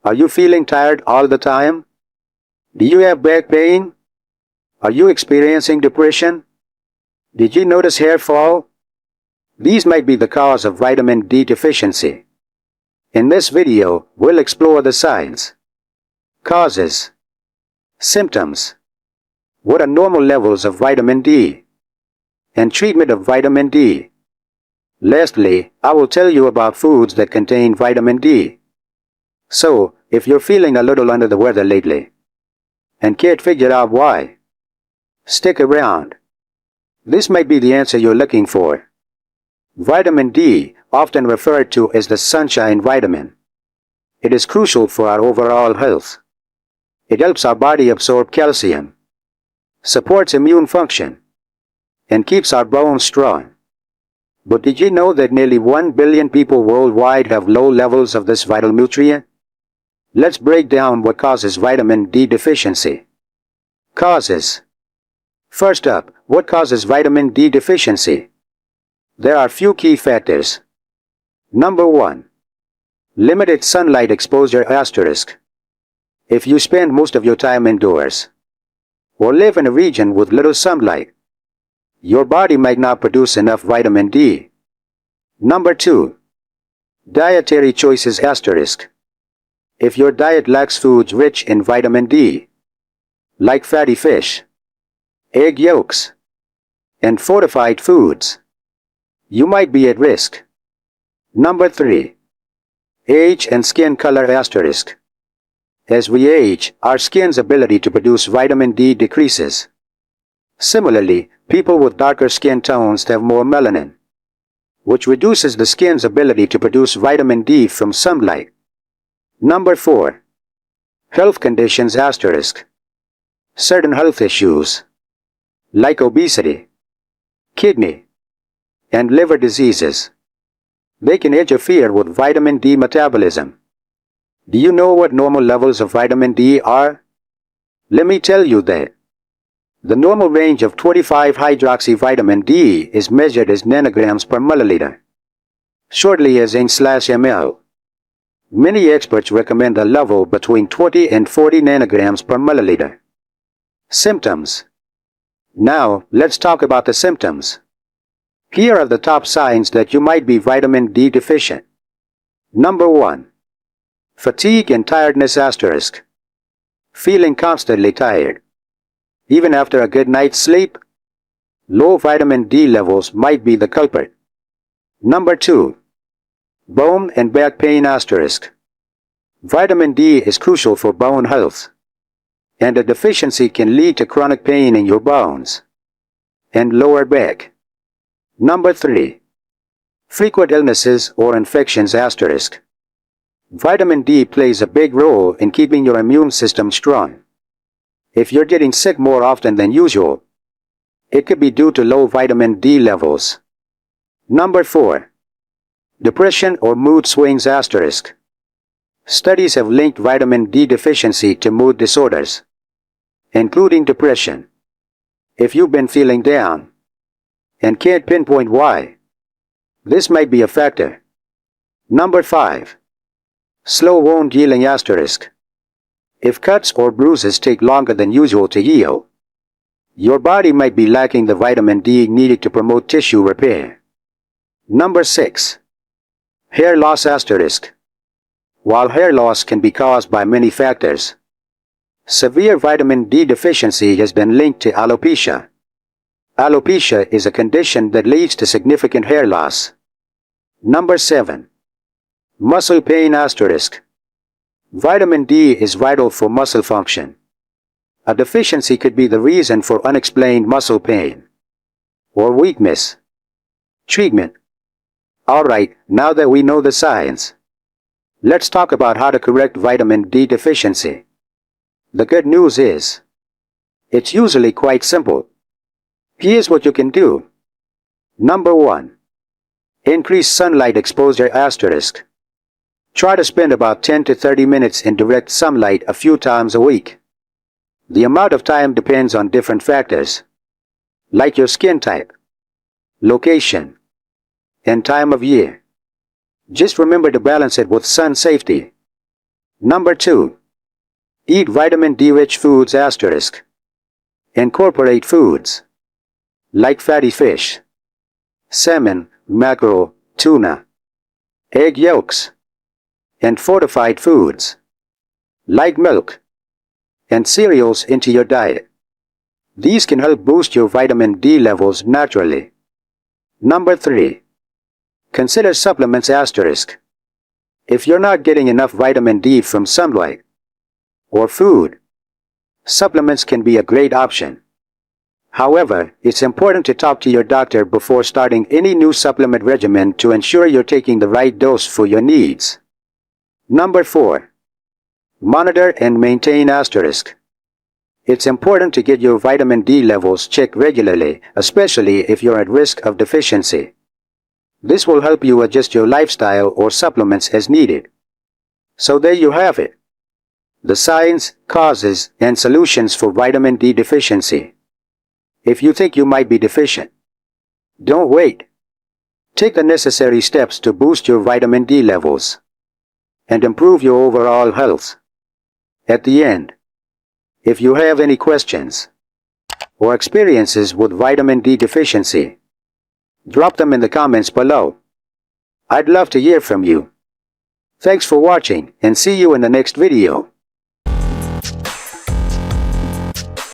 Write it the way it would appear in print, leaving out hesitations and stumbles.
Are you feeling tired all the time? Do you have back pain? Are you experiencing depression? Did you notice hair fall? These might be the cause of vitamin D deficiency. In this video, we'll explore the signs, causes, symptoms, what are normal levels of vitamin D, and treatment of vitamin D. Lastly, I will tell you about foods that contain vitamin D. So, if you're feeling a little under the weather lately and can't figure out why, stick around. This might be the answer you're looking for. Vitamin D, often referred to as the sunshine vitamin. It is crucial for our overall health. It helps our body absorb calcium, supports immune function, and keeps our bones strong. But did you know that nearly 1 billion people worldwide have low levels of this vital nutrient? Let's break down what causes vitamin D deficiency. Causes. First up, what causes vitamin D deficiency? There are few key factors. Number 1. Limited sunlight exposure asterisk. If you spend most of your time indoors, or live in a region with little sunlight, your body might not produce enough vitamin D. Number 2. Dietary choices asterisk. If your diet lacks foods rich in vitamin D, like fatty fish, egg yolks, and fortified foods, you might be at risk. Number 3. Age and skin color asterisk. As we age, our skin's ability to produce vitamin D decreases. Similarly, people with darker skin tones have more melanin, which reduces the skin's ability to produce vitamin D from sunlight. Number 4. Health conditions asterisk. Certain health issues, like obesity, kidney, and liver diseases, they can interfere with vitamin D metabolism. Do you know what normal levels of vitamin D are? Let me tell you that. The normal range of 25-hydroxy-vitamin D is measured as nanograms per milliliter, shortly as in/ml. Many experts recommend a level between 20 and 40 nanograms per milliliter. Symptoms. Now, let's talk about the symptoms. Here are the top signs that you might be vitamin D deficient. Number 1. Fatigue and tiredness asterisk. Feeling constantly tired, even after a good night's sleep? Low vitamin D levels might be the culprit. Number 2. Bone and back pain asterisk. Vitamin D is crucial for bone health, and a deficiency can lead to chronic pain in your bones and lower back. Number 3. Frequent illnesses or infections asterisk. Vitamin D plays a big role in keeping your immune system strong. If you're getting sick more often than usual, it could be due to low vitamin D levels. Number 4. Depression or mood swings asterisk. Studies have linked vitamin D deficiency to mood disorders, including depression. If you've been feeling down and can't pinpoint why, this might be a factor. Number 5. Slow wound healing asterisk. If cuts or bruises take longer than usual to heal, your body might be lacking the vitamin D needed to promote tissue repair. Number 6. Hair loss asterisk. While hair loss can be caused by many factors, severe vitamin D deficiency has been linked to alopecia. Alopecia is a condition that leads to significant hair loss. Number 7. Muscle pain asterisk. Vitamin D is vital for muscle function. A deficiency could be the reason for unexplained muscle pain or weakness. Treatment. Alright, now that we know the signs, let's talk about how to correct vitamin D deficiency. The good news is, it's usually quite simple. Here's what you can do. Number 1. Increase sunlight exposure asterisk. Try to spend about 10 to 30 minutes in direct sunlight a few times a week. The amount of time depends on different factors, like your skin type, location, and time of year. Just remember to balance it with sun safety. Number 2. Eat vitamin D-rich foods asterisk. Incorporate foods like fatty fish, salmon, mackerel, tuna, egg yolks, and fortified foods like milk and cereals into your diet. These can help boost your vitamin D levels naturally. Number 3. Consider supplements asterisk. If you're not getting enough vitamin D from sunlight or food, supplements can be a great option. However, it's important to talk to your doctor before starting any new supplement regimen to ensure you're taking the right dose for your needs. Number 4. Monitor and maintain asterisk. It's important to get your vitamin D levels checked regularly, especially if you're at risk of deficiency. This will help you adjust your lifestyle or supplements as needed. So there you have it. The signs, causes, and solutions for vitamin D deficiency. If you think you might be deficient, don't wait. Take the necessary steps to boost your vitamin D levels and improve your overall health. At the end, if you have any questions or experiences with vitamin D deficiency, drop them in the comments below. I'd love to hear from you. Thanks for watching and see you in the next video.